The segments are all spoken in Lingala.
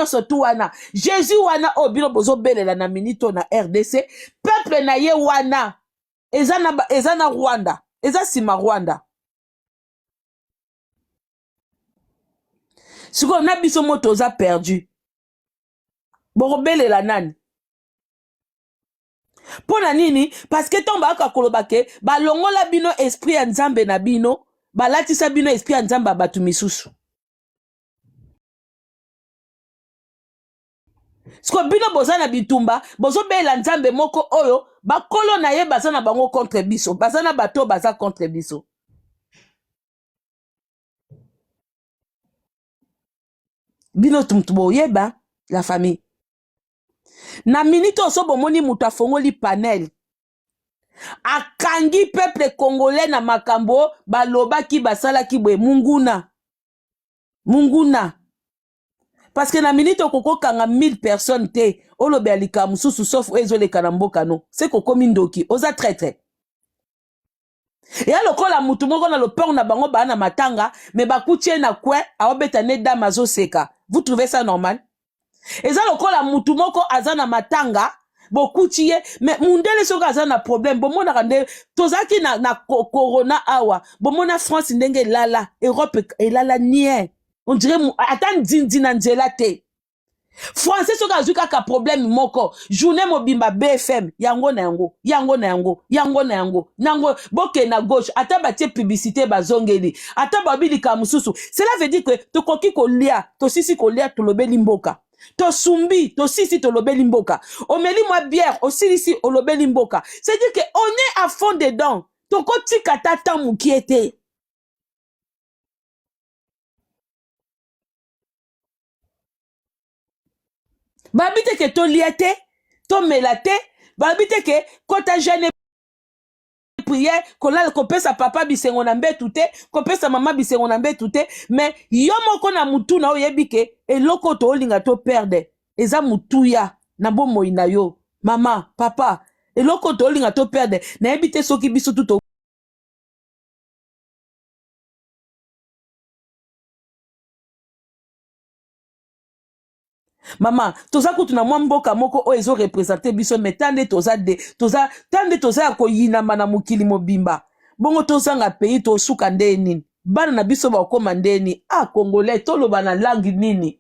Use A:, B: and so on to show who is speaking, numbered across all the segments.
A: surtout wana Jésus wana obino bozo belela na minito na RDC peuple na ye wana eza na Rwanda eza sima Rwanda siko na biso moto za perdu boko belela nani pona nini parce que tomba aka kolobake balongola bino esprit ya nzambe na bino balatisa bino esprit ya nzambe batu misusu siko bino boza na bitumba bozo bela nzambe moko oyo bakolo na ye baza na bango contre biso baza na bato baza contre biso bino tumtubo yeba la famille na minute oso bomoni mutu afongoli panel akangi peuple congolais na makambo balobaki basalaki bwe munguna parce que na minute okokokanga 1000 personnes te olobe alika mususu sauf ezoleka na mboka no c'est kokomi ndoki oza traître ya lokola mutu moko na lopeur na bango bana matanga mais bakutie na kwe aobeta ne dame azoseka vous trouvez ça normal eza lokola mutu moko azana matanga bokuti ye mais mundele soka azana problème bomona kande tozaki na corona awa bomona France ndenge lala Europe elala nie on dirait atan dindina nzela te français soka azuka ka problème moko journée mobimba BFM yango nango boke na gauche ata batie publicité bazongeli ata babili ka mususu cela veut dire que tokoki kolia tosisi kolia tolobeli mboka to sumbi to sisi to lobeli mboka omeli mwa bière osilisi olobeli mboka c'est dire que on est à fond dedans to ko tika tata mukiete babite ke to liete to melate babite ke kota jeune prière kolala kopesa papa bisengo na mbetu te kopesa mama bisengo na mbetu te mais yo moko na mutu na oyebi ke eloko to olinga to perde eza mutuya na bomoi na yo mama papa eloko to olinga to perde na yebi te soki biso tuto mama toza kutu na mwa mboka moko o ezo représenter biso mais tande toza koyinama na mokili mobimba bongo tozanga pays tosuka nde nini bana na biso bakoma ndeni congolais toloba na langue nini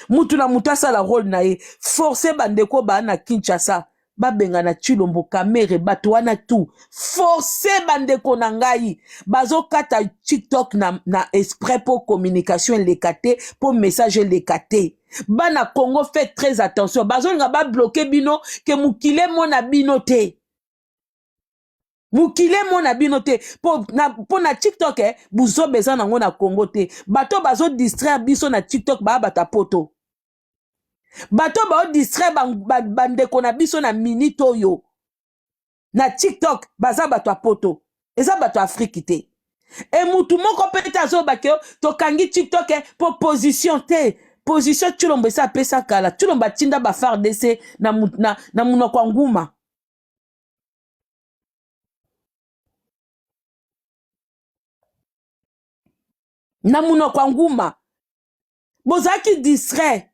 A: mutu na mutu asala rôle na ye forcer bandeko bana Kinshasa babenga na Chilombo kamere bato wana tu forcer bandeko na ngai bazokata TikTok na exprès pour communication lekate pour message lekate bana Congo fait très attention bazonga ba bloquer bino ke mukile mona bino te po na TikTok buzo beza nango na Congo te bato bazo distraire biso na TikTok ba bata poto bato bao distraire bandeko na biso na minute oyo na TikTok baza bato poto eza bato Afrique te e mutu moko peta azo bakeo to kangi TikTok po position te position Chilombo esa pesa kala Chilombo tinda ba FARDC na munoko nguma na munoko nguma bozaki distrait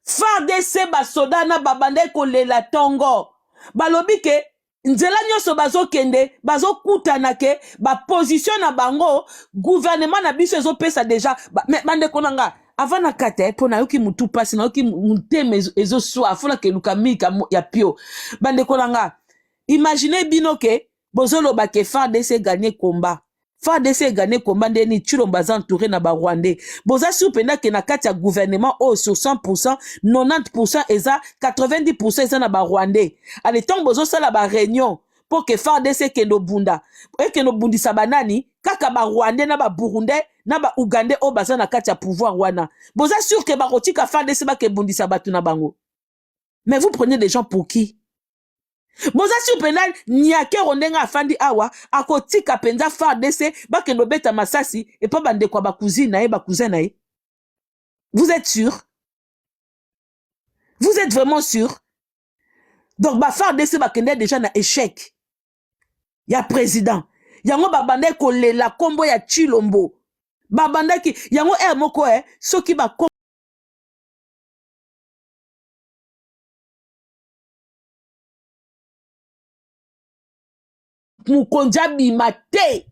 A: FARDC basoda na babande kolela tongo balobi ke nzela nyoso bazokende bazokutana ke ba position na bango gouvernement na biso ezopesa déjà bande konanga avant na kate pona yoki mutu pasi na yoki muteme ezo so afuna ke lukamika ya pio bande konanga imaginez bino ke bozoloba ke FARDC gagner combat FARDC gagné combat ndeni Chilombo entouré na ba Rwandais boza supenda ke na kati ya gouvernement au sur 100% 90% eza 90% eza na ba Rwandais ale tant bozo sala ba réunion pour que FARDC kendo bunda e kendo bundisa banani kaka ba Rwandais na ba Burundais na ba Ugandais o baza na kati ya pouvoir wana boza sûr que ba rotika FARDC ba ke bundisa batu na bango mais vous prenez des gens pour qui boza supena nyake rondenga afandi awa akotika penza FARDC bakendo beta masasi et pas bande kwa bakuzina e bakuzena e vous êtes sûr vous êtes vraiment sûr donc ba FARDC bakende déjà na échec ya président yango babande kolela kombo ya Chilombo babandaki yango moko soki ba mokonzi abima te.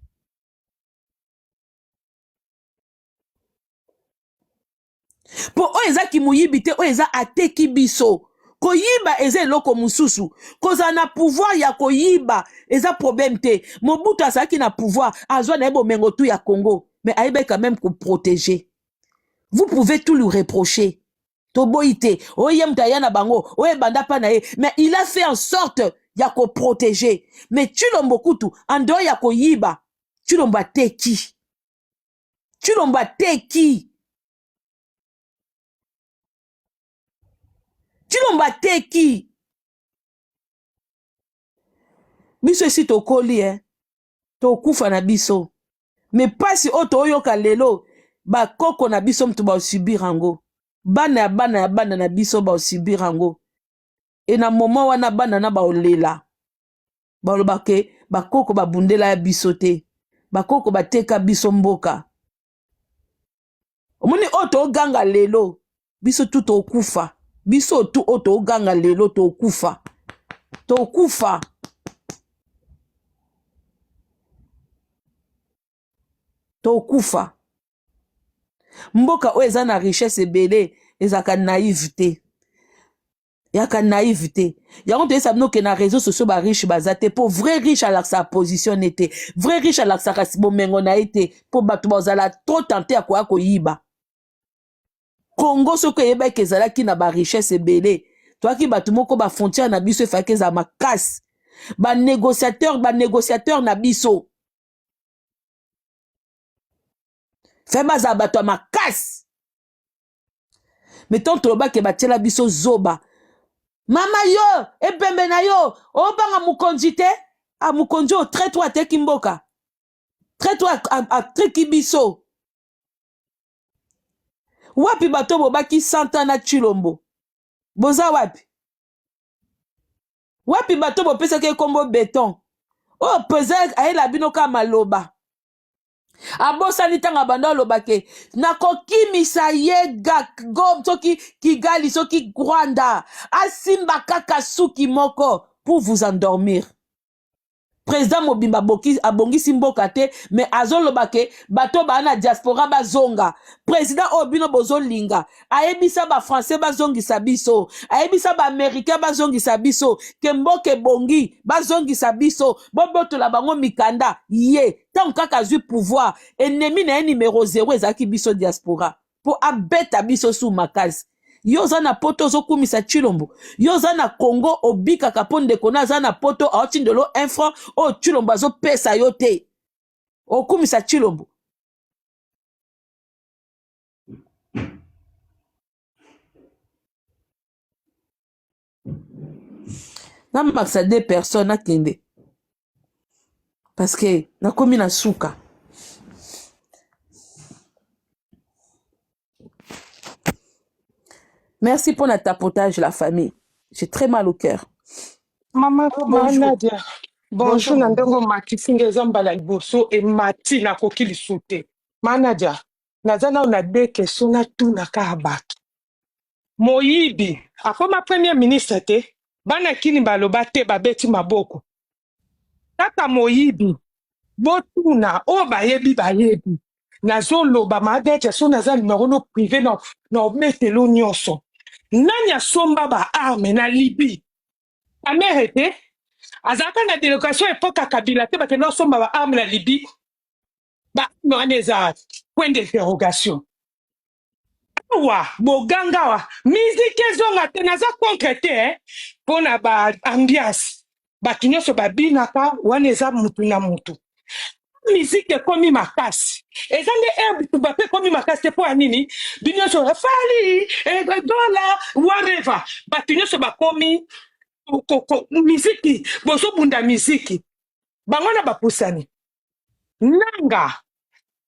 A: Po oyo ezaki moyibi te oyo eza ateki biso. Koyiba eza eloko mususu. Koza na pouvoir ya koyiba eza problème te. Mobutu azaki na pouvoir azwa na ebo mengo tu ya Congo. Mais aïbe quand même qu'on protéger. Vous pouvez tout lui reprocher. Toboite, oyem tayana bango, oye banda panae, mais il a fait en sorte ya ko protéger. Mais tu l'ombokutu, en dehors ya ko yiba, tu l'omba teki. Tu l'omba teki. Tu l'omba teki. Biso esi tokoli, tokufa na biso. Mais pas si oto oyoka lelo, ba koko na biso mtu ba subir ango. Bana na biso ba subir ango. Et na moment wana bana na ba olela. Ba olobake, ba koko ba bundela ya biso te. Ba koko ba teka biso mboka. Omoni oto oganga lelo, biso tu tokufa. Biso tu oto oganga lelo tokufa. Tokufa. Tokufa. Mboka o eza na richesse ebele ezaka naïveté. Yaka naïveté. Yango te sabno ke na réseaux sociaux ba riche bazate pour vrai riche à sa position n'était. Vrai riche à sa kasibo mengo na été pour batu bazala trop tenté à quoi ko yiba. Congo soko yeba ke zala ki na ba richesse ebele. Toi ki batu moko ba frontière na biso fa ke za makas. Ba négociateur na biso. Fait baza bato ma casse. Mais tant que le ke batela biso zoba. Mama yo, epembe na yo, obanga mukonzi te, a mukonzi o traite-toi te kimboka. Traite-toi a triki biso. Wapi bato bobaki 100 ans na Chilombo. Boza wapi? Wapi bato bopesa ke kombo béton. Oh, pesa aela bino ka maloba. Abosani tanga banda lobake nakokimisa yega gom soki Kigali soki Rwanda asimba kaka suki moko pour vous endormir. Président Mobimba abongisi mboka te mais azolobake bato bana diaspora bazonga. Président Obino bozolinga ayebisa ba français bazongisa biso ayebisa ba américain bazongisa biso ke mboke bongi bazongisa biso bobotola bango mikanda ye tant kaka zui pouvoir ennemi na numéro 0 ezaki biso diaspora pour abeta biso sous makasi. Yoza na poto zokumisa Chilombo. Yoza na Congo obika kaponde kona za na poto aotindelo 1 franc o Chilombo azo pesa yote. Okumisa Chilombo. Na maksa 2 personnes à kende. Parce que na komi na suka. Merci pour notre tapotage, la famille. J'ai très mal au cœur.
B: Maman,
A: Bonjour.
B: Nadia. Bonjour, Nandengo Mati, Singezambala Liboso et Mati na kokili soute. Nadia, Nazana on a deux questions na tout na kabat. Moyibi, akoma premier ministre te, bana kini baloba te babeti maboko. Kaka Moyibi, botuna, o bayebi. Nazo loba madete so naza numéro no privé no metelo nyonso. Nanya somba ba arme na Libye. Ta mère était azaka na délégation époque à Kabila te bakenda somba ba arme na Libye. Ba noaneza point d'interrogation. Wa boganga wa musique zonga te naza concrété pona ba ambiance. Batu nyonso babinaka waneza mutu na mutu. Musique komi makasi. Ezande bitu bape komi makasi te po anini binyo so fali dola whatever. Batu nyonso bakomi miziki bozo bunda miziki bangona bapusani nanga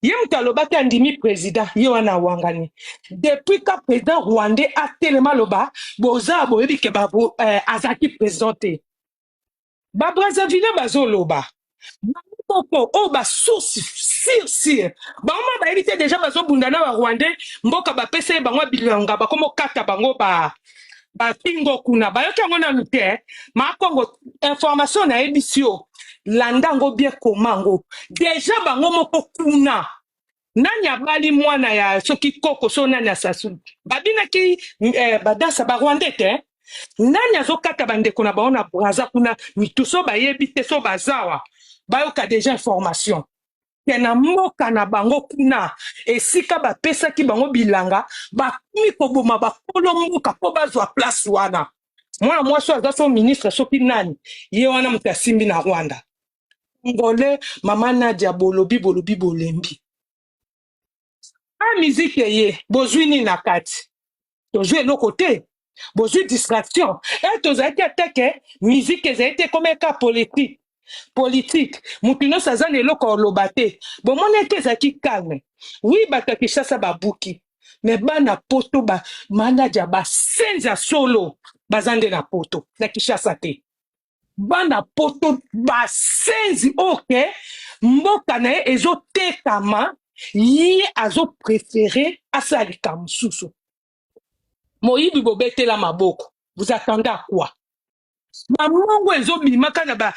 B: ye mutu alobaki andimi président ye wana wangani depuis ka président rwandais atelema loba boza boyebi ke azaki président te babrazzaville bazoloba Popo, oh, ba source, sir. Bango ba éviter déjà bazo bundana ba rwandais, mboka ba pese bango bilanga ba komo kata bango ba pingo kuna ba yoka ngona lute, ma kongo information na ebisio. landango bien komango déjà bango moko kuna nani abali mwana ya soki koko so nani asasu babinaki badansa barwandais te nani azokata bandeko na bango na braza kuna mitu so bayebi te so bazawa bayoka déjà information ke na mboka na bango kuna esika bapesaki bango bilanga bakumi koboma bakolo mboka mpo bazwa place wana mwana mwasi aza so ministre soki nani ye wana moto asimbi na rwanda ngole mama Nadia bolobi bolembi a miziki ye bozwi nini na kati tozwi eloko te bozwi distraction tozalaki ate ke miziki ezali te komeka politique motu nyonso aza na eloko oloba te bomoni ete ezalaki calme wi bato ya Kinshasa babuki me bana poto Nadia basenzi ya solo baza nde na poto na Kinshasa te bana poto basenzi oke mboka na ye ezotekama ye azoprefere asalika mosusu moyibi bobetela maboko vous attendez à quoi bamongo ezobimaka na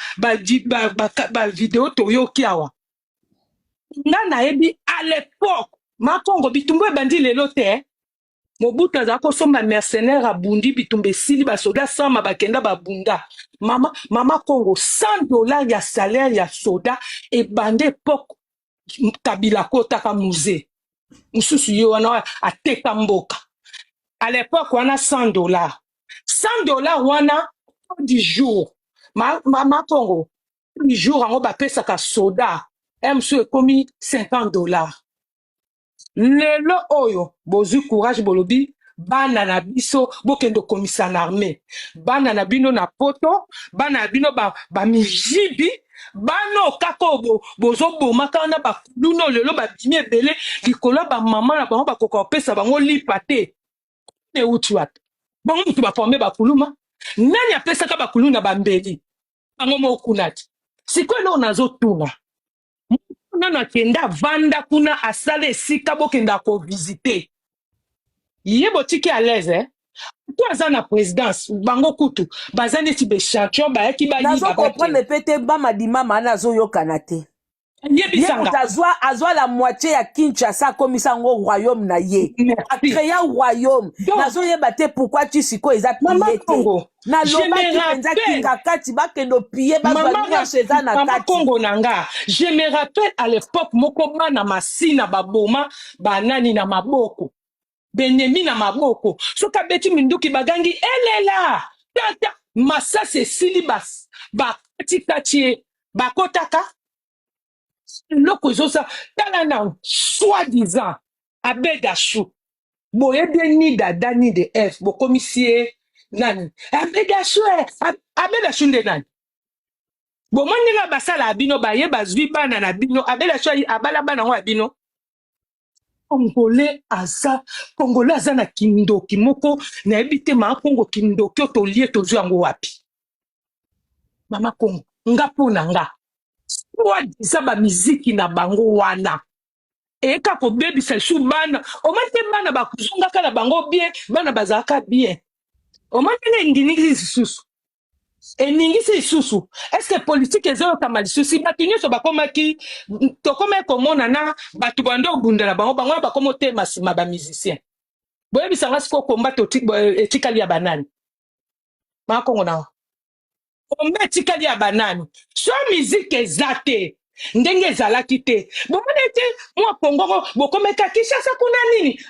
B: bavideo toyoki awa nga nayebi à l'époque makongo bitumbu ebandi lelo te Mobutu aza kosomba mercenaire abundi bitumba esili basoda sama bakenda babunda mama Congo $100 ya salaire ya soda ebande époque Kabila kotaka musée mususu ye wana ateka mboka à l'époque wana $100 wana du jour mama Congo du jour ango bapesaka soda musu ekomi $50 lelo oyo bozwi courage bolobi bana na biso bokendo komisa na armée bana na bino na poto bana na bino bamijibi bana okako bozobomaka wana bakuluno lelo babimi ebele likolo bamama na bango bakoka kopesa bango lipa te euti wapi bango mutu baforme bakuluma nani apesaka bakulu na bambeli bango mokuna te sikoyo eloko nazotuna nano akenda vanda kuna asala esika bokenda kovisite ye botiki à l'aise to aza na présidence bango kutu baza neti bechampion bayaki
A: nazo comprendre pe te bamadima mana azoyokana te
B: yebisanga
A: azwa la moitié ya Kinshasa akomisa ngo royaume na ye akreya royaume nazoyeba te pourquoi tu siko eza pie te nalobaki mpenza kinga kati bakendo pie bazwa nyonso eza na kati
B: Kongo nanga je me rappelle à l'époque moko bana masina baboma banani na maboko benemi na maboko soka beti minduki bagangi elela tata masasi esili bakatikati bakotaka loko ezosa tala na soi-disant abedashu boyebi ni dada ni de f bokomisi ye nani abedashu nde nani bomoni nga basala abino baye bazwi bana na bino abedashu abala bana ngo abino Congolais aza na kindoki moko nayebi te maa Kongo kindoki oyo tolie tozwi yango wapi mama Kongo nga mpo na nga soi-disant bamiziki na bango wana eka kobebisa lisu bana omoni te bana bakuzongaka na bango bien bana bazalaka bien omoni te eningisi lisusu eningisi lisusu eske politike ezayokama lisusu bato nyonso bakomaki tokomaki komona na bato bando obundela bango bango bakoma otema nsima bamusicien boyebisanga siko komba etikali ya banani makongo nawa komba etikali ya banani so miziki eza te ndenge ezalaki te bomoni ete mwa Kongo bokomeka Kinshasa kuna nini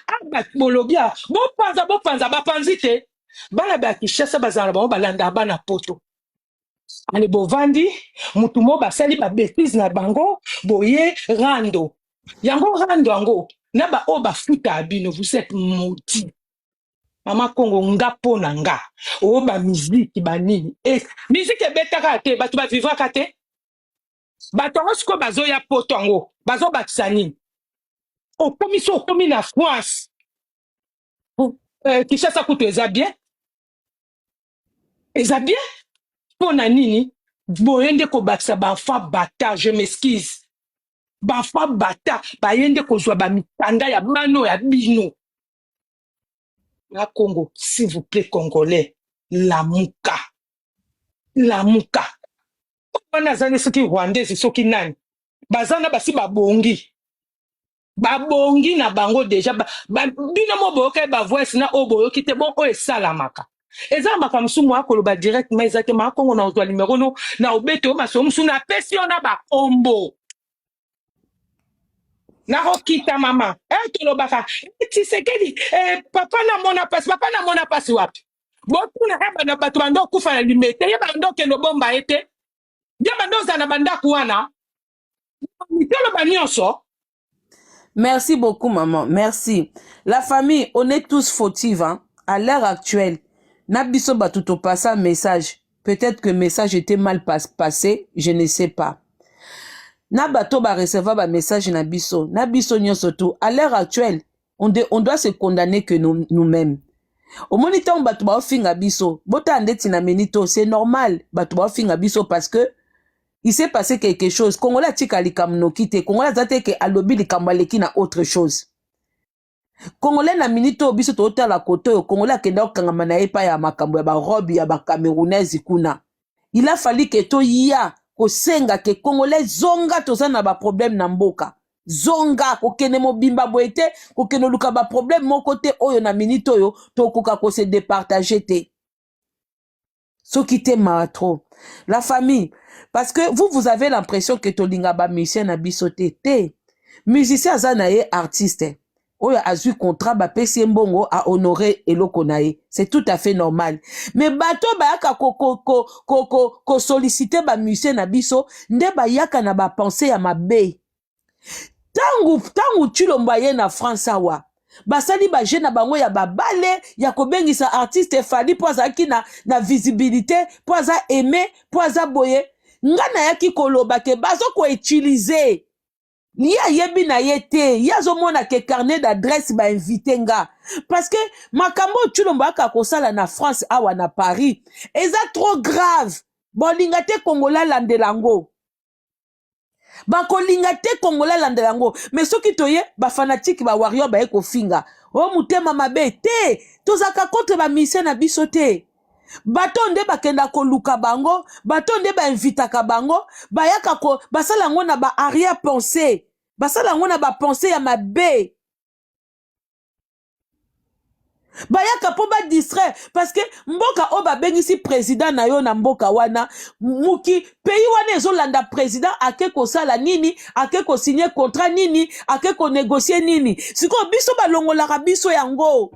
B: bolobia bopanza bapanzi te bana ba Kinshasa bazala bango balanda bana poto ale bovandi mutu mo basali babétise na bango boye rando yango na ba o bafuta abino vous êtes maudit mama Kongo nga mpo na nga o bamiziki banini miziki ebetaka te bato bavivaka te bato yango sikoyo bazoya poto yango bazobakisa nini okomi na France Kinshasa kutu eza bien mpo na nini boye nde kobakisa bafa bata je m'excuse bafa bata baye nde kozwa bamikanda ya bano ya bino na Congo s'il vous plaît Congolais lamuka wana zane soki rwandaise soki nani bazana basi babongi na bango deja bino mo boyoka ba voice na o boyoki te bon o esalamaka eza makambo sumu akoloba directement exactement akongo na ozwa numéro no na obeto maso musu na pesi yo na bakombo nakokita mama tolobaka Tshisekedi papa na mona pasi wapi botuna bana bato bando kufa na limete ye bando kendo bomba ete ye bando za na bandako wana mitoloba nyonso.
A: Merci beaucoup, maman. Merci. La famille, on est tous fautifs. Hein? À l'heure actuelle, Nabiso Batuto passe un message. Peut-être que le message était mal passé. Je ne sais pas. Nabato va recevoir un message Nabiso. Nabiso Nyosoto. À l'heure actuelle, on doit se condamner que nous-mêmes. Au moniteur, on va finga biso. Bota andeti na menito. C'est normal. Batuba finga biso parce que il s'est passé quelque chose. Congolais tika likamno kite. Congolais zate ke alobi likambaleki na autre chose. Congolais na minito biso to la koto. Congolais kenda okangama na epa ya makambo ya ba robe ya ba camerounaise kuna. Il a fallu que to ya kosenga ke Congolais zonga toza na ba problème na mboka. Zonga kokene mobimba boete kokene luka ba problème mon côté oyo na minito yo to koka ko se départager te. So kite ma trop. La famille, parce que vous avez l'impression que tolinga ba musicien na bisote te. Musicien zanaye artiste. Oyo azui contrat ba pesi mbongo a honorer eloko nae. C'est tout à fait normal. Mais bato ba yaka ko solliciter ba musicien na biso, nde ba yaka na ba pensée ya mabe. Tangu Chilomba ye na France awa. Basali ba jeune na bango ya babale ya kobengisa artiste fali po azaki na visibilité po aza aimé po aza boye ngana yaki koloba ke bazo ko utiliser liya yebi na yete yazo mona ke carnet d'adresse ba invité nga parce que makambo Chilomba ka kosala na France awa na Paris eza trop grave bolinga te Kongola landelango bakolinga te Kongola landelango mais soki toye ba fanatique ba warrior ba eko finga o mutema mabe te tozaka contre ba mission na biso te bato nde bakenda koluka bango bato nde ba invitaka bango bayaka ko basala ngo na ba arrière pensée basala ngo na ba pensée ya mabe bayaka po ba distrait parce que mboka o ba bengisi président na yo na mboka wana muki pays wana ezolanda président ake ko sala nini ake ko signer contrat nini ake ko négocier nini siko biso balongolaka biso yango.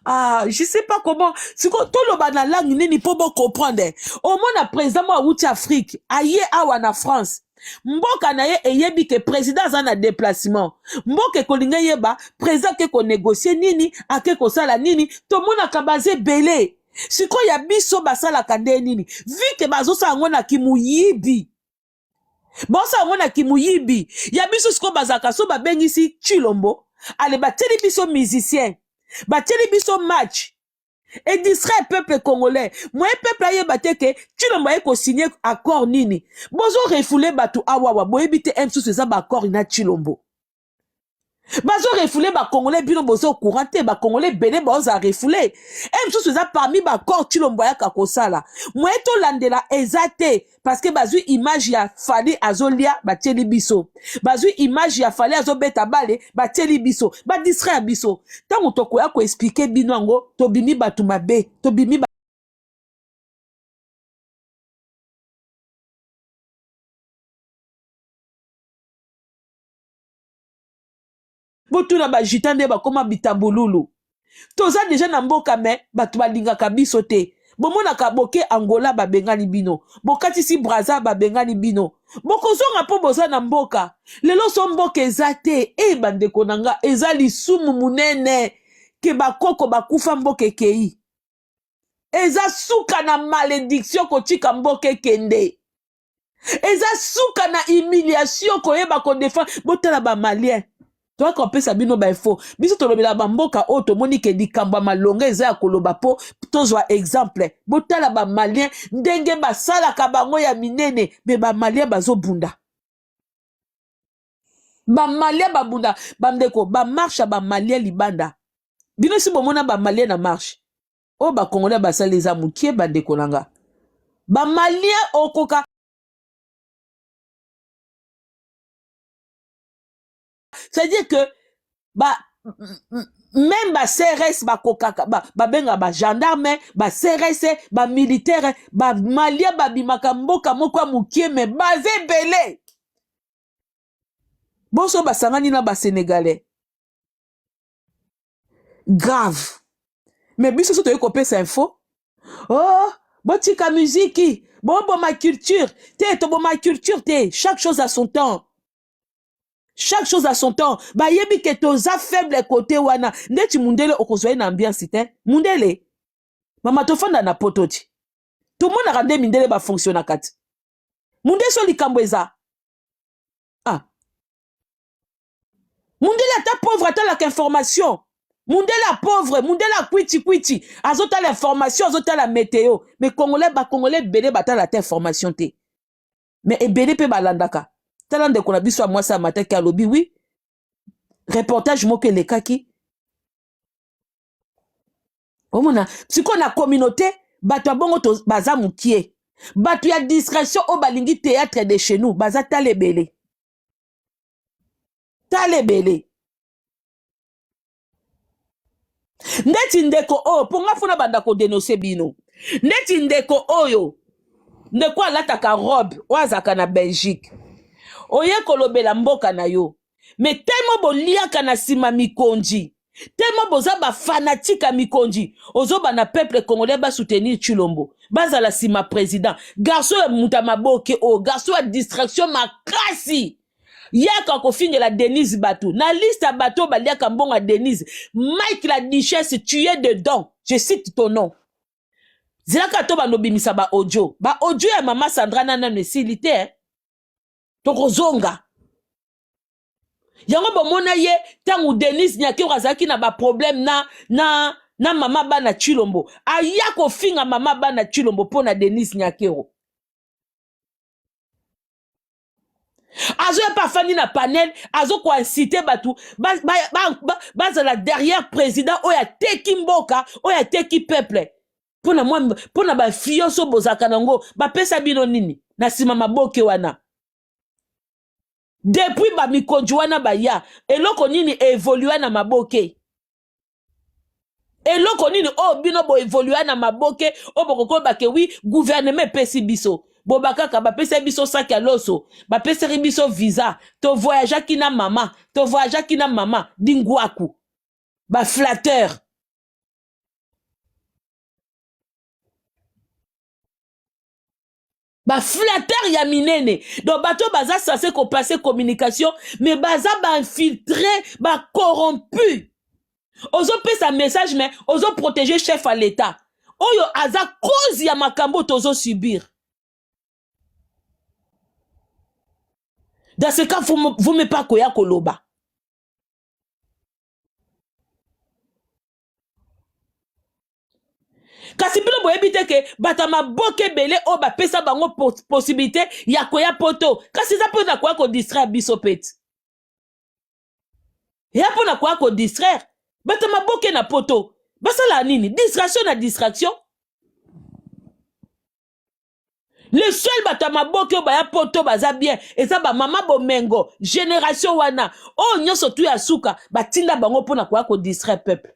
A: Ah, je sais pas comment. Si tout le bana langue nini pour bon comprendre. Au moins, président moi outi Afrique, aye awa na France. Mboka na ye eyebi ke président zana déplacement. Mboka kolinga yeba président ke ko négocier nini, ake ko sala nini, to mona kabaze belé. Siko ya biso basala kande nini. Vu que bazo sa ngona kimuyibi. Bosa ngona kimuyibi. Ya biso siko bazaka so ba bengisi Chilombo. Ale ba teli biso musicien. Bateli biso match et distrait peuple congolais moi peuple aye bateke Chilombo aye ko signer accord nini bozo refoulé batu awawa boyebi te M sous ba accord na Chilombo bazo refoulé ba congolais bino bozo courant te ba congolais bene bozo refoulé M sous parmi ba accord Chilombo ya kakosala moi to landela ezate parce que bazu image ya fali azolia bateli biso bazu image ya fali azobeta bale bateli biso ba distrait biso tango toko ya ko expliquer bino ngo to bimi batu mabe to bimi botuna ba jitande ba koma bitambululu toza déjà na mboka me batu balingaka biso te bomonaka boke Angola babengani bino bokatisi Brazza babengani bino bokozonga po boza na mboka lelo so mboka ezate bandeko nanga eza lisumu munene ke bakoko bakufa mboka ekei eza suka na malédiction kotika mboka ekende eza suka na humiliation koyeba kodefendre botala ba malien toi qu'on peut sabino ba info biso tolobela ba mboka o to monike dikamba malonga eza ya koloba po tozwa exemple botala ba malien ndenge basala ka bango ya minene me ba malien bazobunda ba malien babunda bandeko ba marche ba malien libanda bino si bomona ba malien na marche o ba congolais basala eza mukie bandeko nanga ba malien okoka c'est-à-dire que même ba CRS ba kokaka ba benga ba gendarme ba CRS ba militaire ba malia ba bimaka mboka moko mukie me baze belé boso ba sangani na ba sénégalais grave mais biso so to kopesa info oh botika musique bon ma culture ma culture chaque chose à son temps. Chaque chose à son temps. Ba yebi ke toza faible côté wana. Ndeti mundele okozwa na ambiance te. Mundele. Mama tofanda na pototi. Tout le monde a rendu mindele ba fonctionne kati. Mundele so likambo eza. Ah. Mundele ta pauvre ta la information. Mundele pauvre, mundele kwiti. Azota l'information, azota la météo. Mais Congolais belé bata la information te. Mais ebele pe balandaka. Talent de konabiso à moi ça matin qui a lobby oui reportage mo que les kaki au mona si qu'on a communauté bato bongo to baza mukie bato ya discrétion au balingi théâtre de chez nous baza talebele ndeti ndeko oh ponga funa banda ko dénoncer bino ndeti ndeko oyo ndeko alataka robe wazaka na Belgique oye kolobela mboka na yo mais tellement boliaka na sima mikonji tellement boza ba fanatique mikonji ozoba na peuple congolais ba soutenir Tshilombo bazala sima président garçon ya muta maboke o garçon ya distraction makasi yaka kofingela Denise Batou na liste ya bato baliaka mbonga Denise Mike la Duchesse tu es dedans je cite ton nom zilaka to banobimisa ba audio ya mama Sandra nana nesilité tokozonga yango bomona ye tangu Denise Nyakero azaki na ba problème na mama bana Tshilombo aya kofinga mama bana Tshilombo pona Denise Nyakero azo ya pafani na panel azo ko inciter batu bazala derrière président oya teki mboka oya teki peuple pona ba fioso bozaka nango ba pesa bino nini na sima maboke wana. Depuis ba mikonji wana baya eloko nini évoluer na maboke eloko nini bino bo évoluer na maboke bokoko ba ke oui gouvernement pesi biso bobakaka ba pesa biso sac ya loso ba pesa biso visa to voyager kina mama dingwaku ba flatteur ba flatteur ya minene donc bato baza censé ko passer communication mais baza ba infiltré ba corrompu ozo pesa message mais ozo protéger chef à l'état oyo aza cause ya makambo tozo subir dans ce cas vous me pas koya koloba kasi bino boyebi ke batama boke belé o ba pesa bango possibilité ya koya poto kasi za pona koya ko distraire biso peti ya pona koya ko distraire batama boke na poto basala nini distraction na distraction le seul batama boke o ba ya poto baza bien eza ba mama bomengo génération wana o nyoso tu ya suka batinda bango pona koya ko distraire peuple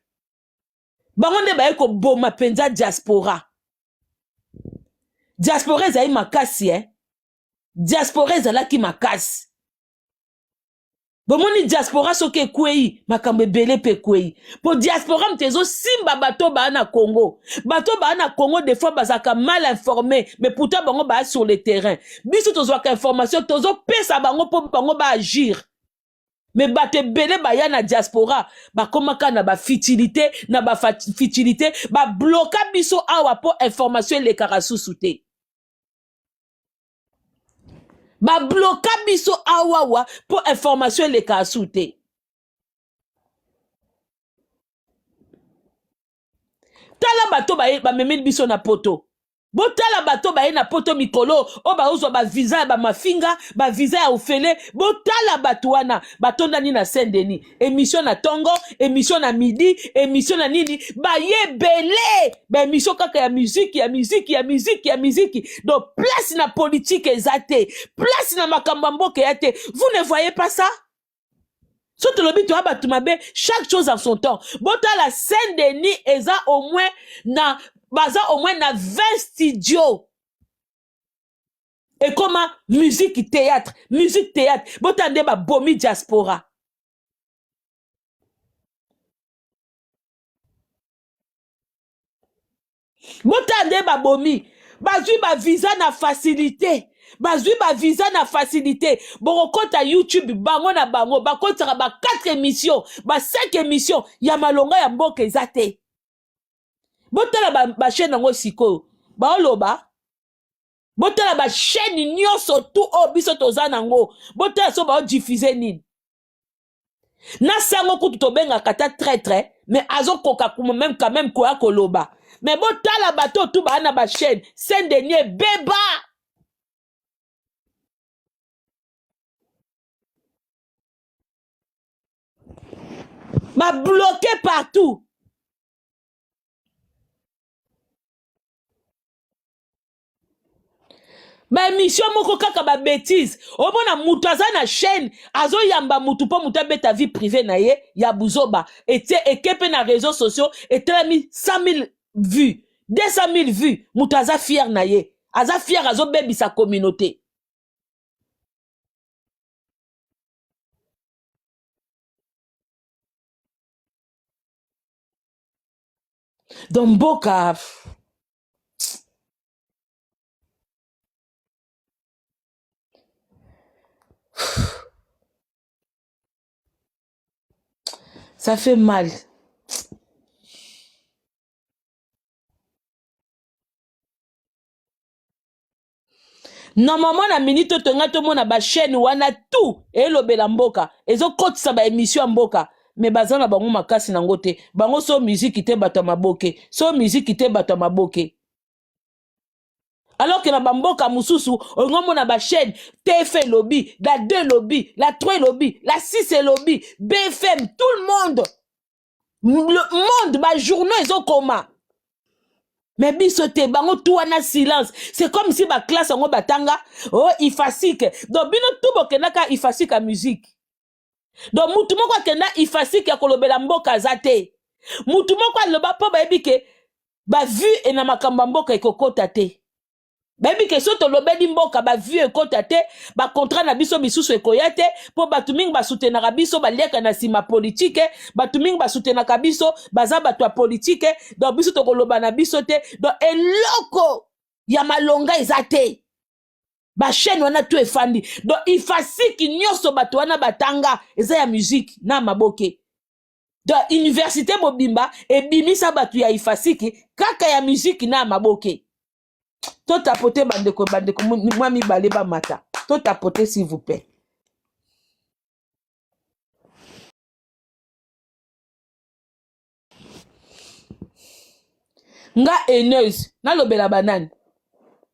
A: bango nde baye ko boma penza diaspora ezali makasi diaspora ezalaki makasi bomoni diaspora soki ekwei makambo ebele mpe ekwei po diaspora mtezo simba bato baa na Congo des fois bazaka mal informé mais pourtant bango baa sur le terrain biso tozwaka information tozo pesa bango po bango ba agir mais bato ebele baya na diaspora bakomaka na ba futilité ba bloka biso awa po information elekaka susu te ba bloka biso awawa po information elekaka susu te tala bato bamemeli biso na poto botala bato baye na poto mikolo o bauzwa ba visa ya ba mafinga ba visa ya ofele botala bato wana batondani na Saint-Denis émission na tongo émission na midi émission na nini baye belé ba émission kaka ya musique donc place na politique ezate place na makambo mboka yate vous ne voyez pas ça Surtout le but, tu as battu chaque chose en son temps. Bon, la Saint-Denis, eza au moins na 20 studios. Et comment musique théâtre. Bon, t'as des bomi diaspora. Bon, t'as des bomi. Bazui ba visa na facilité. Bon, compte à YouTube, bango na bango, ba compte à 4 émissions, 5 émissions, ya malonga ya mboke zate. Botala ba chaîne nango siko. Ba oloba. Botala ba chaîne nyonso tout obiso toza nango. Botala so ba diffuser nini. Na sango kutu to benga kata traître, mais azo koka kuma même quand même ko akoloba. Mais botala bato tout ba na ba chaîne, Saint-Denis beba. Ba bloqué partout. Ba émission moko kaka ba bêtise. O bona mutu aza na chaîne, azo yamba mutu po mutu beta vie privée na ye, ya buzoba. Et kepe na réseaux sociaux, et mis 100 000 vues, 200 000 vues. Mutu aza fier na ye. Aza fier azo bebi sa communauté. Donc boka. Ça fait mal. Normalement na minute tonga to mona ba chaîne wana tout et lobela mboka ezo kotisa ba émission mboka mais bazana bango makasi nango te bango so musique te bato maboke so musique te bato maboke alors que na bamboka mususu ongomo na ba chaîne TF lobby la 2 lobby la 3 lobby la 6 lobby BFM tout le monde ba journaux ezo koma. Mais bisote, bango tout wana silence. C'est comme si ba classe en batanga, oh, ifasike. Donc, bino tout bokenaka ifasika musique. Donc, mutu moko kenda ifasike ya kolobela mboka zate. Mutu moko loba po ba ebike, ba vu e na makamba mboka ekokota te. Baby ke soto lobeli mboka ba vu ekota te, ba contrat na biso bisusu ekoya te, po batu mingi ba soutenaka biso ba liaka na sima politique, batu mingi ba soutenaka biso baza batu ya politique, donc biso to koloba na biso te, donc eloko ya malonga ezate. Ba chaîne wana tu efandi. Donc ifasiki nyonso batu wana batanga eza ya musique na maboke. Donc université mobimba ebimisa batu ya ifasiki kaka ya musique na maboke. To tapote bandeko moi mi baleba mata. To tapote s'il vous plaît. Nga haineuse na lobela banane.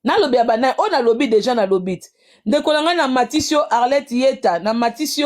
A: Na lobela banane on a lobby déjà na lobit. Ndeko langa na Matisio Arlette Yeta na Matisio